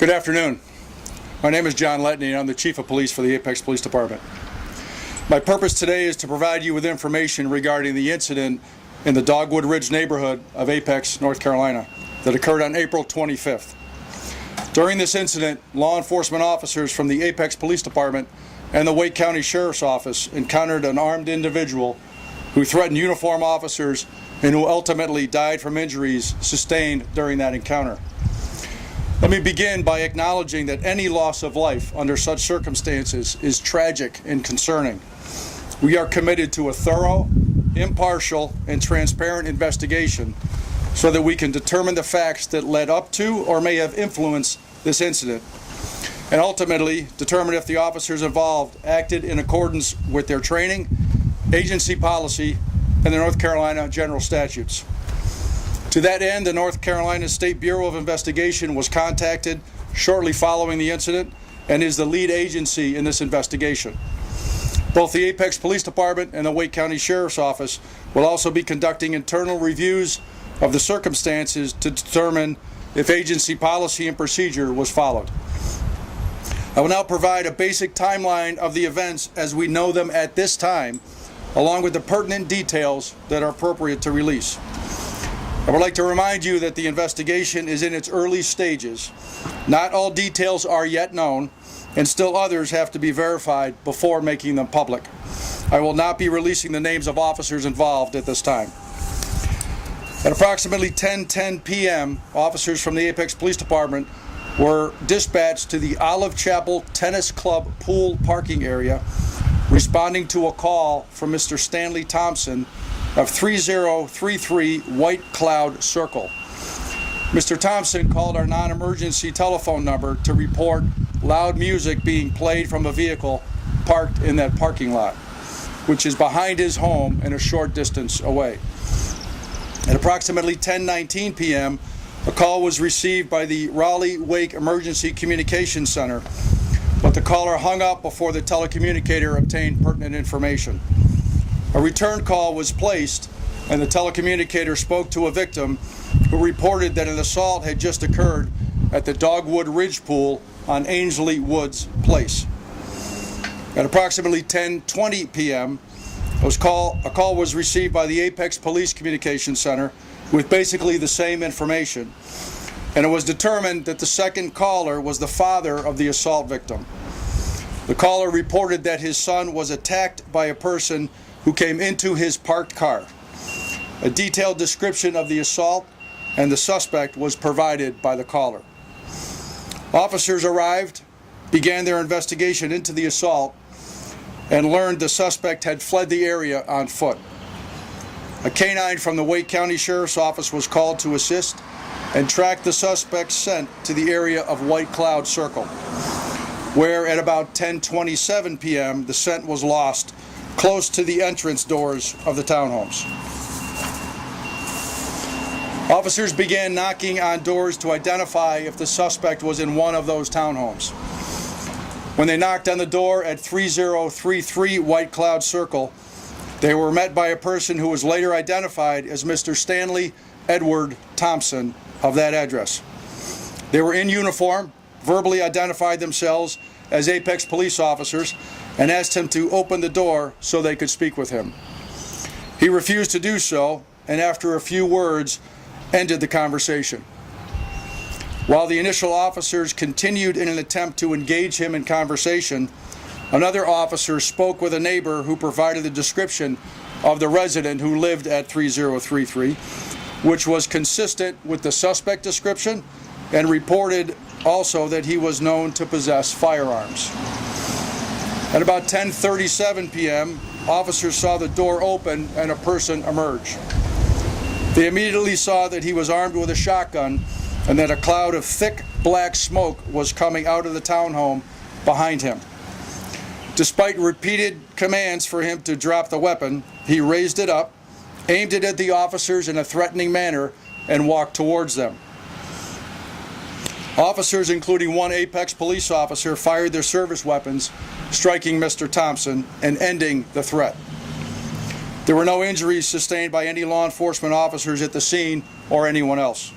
Good afternoon. My name is John Letteney, and I'm the Chief of Police for the Apex Police Department. My purpose today is to provide you with information regarding the incident in the Dogwood Ridge neighborhood of Apex, North Carolina, that occurred on April 25th. During this incident, law enforcement officers from the Apex Police Department and the Wake County Sheriff's Office encountered an armed individual who threatened uniformed officers and who ultimately died from injuries sustained during that encounter. Let me begin by acknowledging that any loss of life under such circumstances is tragic and concerning. We are committed to a thorough, impartial, and transparent investigation so that we can determine the facts that led up to or may have influenced this incident, and ultimately determine if the officers involved acted in accordance with their training, agency policy, and the North Carolina general statutes. To that end, the North Carolina State Bureau of Investigation was contacted shortly following the incident and is the lead agency in this investigation. Both the Apex Police Department and the Wake County Sheriff's Office will also be conducting internal reviews of the circumstances to determine if agency policy and procedure was followed. I will now provide a basic timeline of the events as we know them at this time, along with the pertinent details that are appropriate to release. I would like to remind you that the investigation is in its early stages. Not all details are yet known, and still others have to be verified before making them public. I will not be releasing the names of officers involved at this time. At approximately 10:10 p.m., officers from the Apex Police Department were dispatched to the Olive Chapel Tennis Club pool parking area, responding to a call from Mr. Stanley Thompson of 3033 White Cloud Circle. Mr. Thompson called our non-emergency telephone number to report loud music being played from a vehicle parked in that parking lot, which is behind his home and a short distance away. At approximately 10:19 p.m., a call was received by the Raleigh-Wake Emergency Communications Center, but the caller hung up before the telecommunicator obtained pertinent information. A return call was placed, and the telecommunicator spoke to a victim who reported that an assault had just occurred at the Dogwood Ridge pool on Ainsley Woods Place. At approximately 10:20 p.m., a call was received by the Apex Police Communications Center with basically the same information, and it was determined that the second caller was the father of the assault victim. The caller reported that his son was attacked by a person who came into his parked car. A detailed description of the assault and the suspect was provided by the caller. Officers arrived, began their investigation into the assault, and learned the suspect had fled the area on foot. A canine from the Wake County Sheriff's Office was called to assist and track the suspect's scent to the area of White Cloud Circle, where at about 10:27 p.m. the scent was lost close to the entrance doors of the townhomes. Officers began knocking on doors to identify if the suspect was in one of those townhomes. When they knocked on the door at 3033 White Cloud Circle, they were met by a person who was later identified as Mr. Stanley Edward Thompson of that address. They were in uniform, verbally identified themselves as Apex police officers, and asked him to open the door so they could speak with him. He refused to do so, and after a few words, ended the conversation. While the initial officers continued in an attempt to engage him in conversation, another officer spoke with a neighbor who provided a description of the resident who lived at 3033, which was consistent with the suspect description, and reported also that he was known to possess firearms. At about 10:37 p.m., officers saw the door open and a person emerge. They immediately saw that he was armed with a shotgun and that a cloud of thick black smoke was coming out of the townhome behind him. Despite repeated commands for him to drop the weapon, he raised it up, aimed it at the officers in a threatening manner, and walked towards them. Officers, including one Apex police officer, fired their service weapons, striking Mr. Thompson and ending the threat. There were no injuries sustained by any law enforcement officers at the scene or anyone else.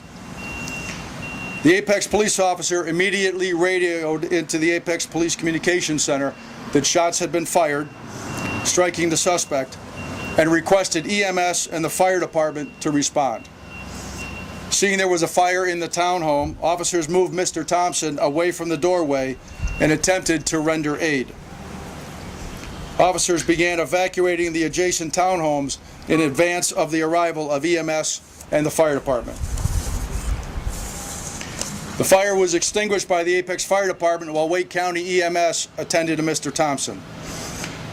The Apex police officer immediately radioed into the Apex Police Communications Center that shots had been fired, striking the suspect, and requested EMS and the fire department to respond. Seeing there was a fire in the townhome, officers moved Mr. Thompson away from the doorway and attempted to render aid. Officers began evacuating the adjacent townhomes in advance of the arrival of EMS and the fire department. The fire was extinguished by the Apex Fire Department while Wake County EMS attended to Mr. Thompson.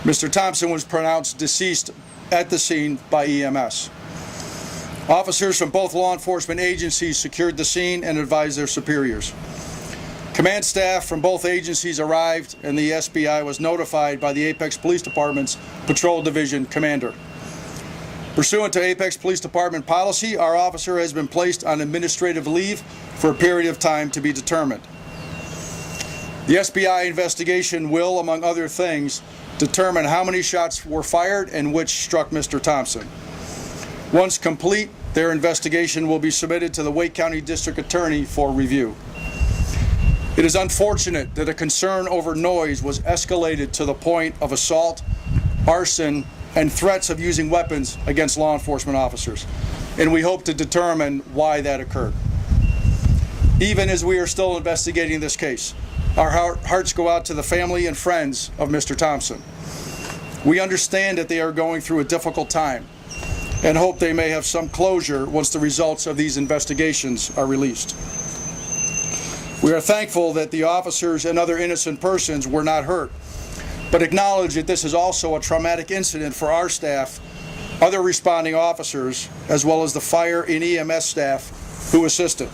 Mr. Thompson was pronounced deceased at the scene by EMS. Officers from both law enforcement agencies secured the scene and advised their superiors. Command staff from both agencies arrived, and the SBI was notified by the Apex Police Department's Patrol Division commander. Pursuant to Apex Police Department policy, our officer has been placed on administrative leave for a period of time to be determined. The SBI investigation will, among other things, determine how many shots were fired and which struck Mr. Thompson. Once complete, their investigation will be submitted to the Wake County District Attorney for review. It is unfortunate that a concern over noise was escalated to the point of assault, arson, and threats of using weapons against law enforcement officers, and we hope to determine why that occurred. Even as we are still investigating this case, our hearts go out to the family and friends of Mr. Thompson. We understand that they are going through a difficult time and hope they may have some closure once the results of these investigations are released. We are thankful that the officers and other innocent persons were not hurt, but acknowledge that this is also a traumatic incident for our staff, other responding officers, as well as the fire and EMS staff who assisted.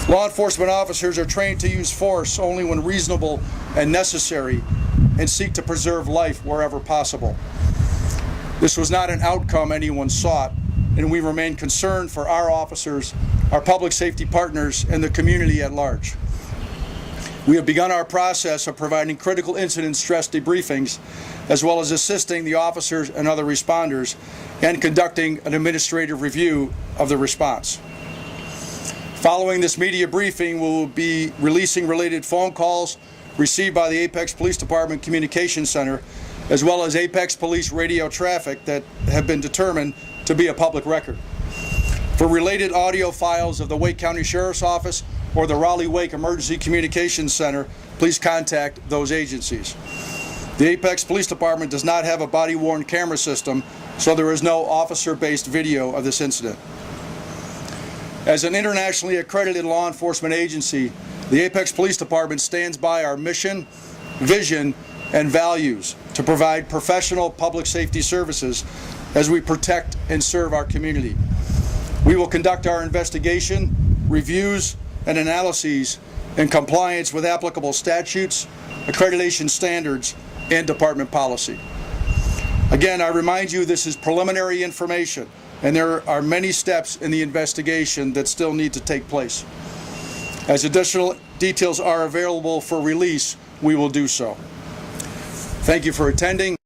Law enforcement officers are trained to use force only when reasonable and necessary and seek to preserve life wherever possible. This was not an outcome anyone sought, and we remain concerned for our officers, our public safety partners, and the community at large. We have begun our process of providing critical incident stress debriefings, as well as assisting the officers and other responders, and conducting an administrative review of the response. Following this media briefing, we will be releasing related phone calls received by the Apex Police Department Communications Center, as well as Apex Police radio traffic that have been determined to be a public record. For related audio files of the Wake County Sheriff's Office or the Raleigh-Wake Emergency Communications Center, please contact those agencies. The Apex Police Department does not have a body-worn camera system, so there is no officer-based video of this incident. As an internationally accredited law enforcement agency, the Apex Police Department stands by our mission, vision, and values to provide professional public safety services as we protect and serve our community. We will conduct our investigation, reviews, and analyses in compliance with applicable statutes, accreditation standards, and department policy. Again, I remind you this is preliminary information, and there are many steps in the investigation that still need to take place. As additional details are available for release, we will do so. Thank you for attending.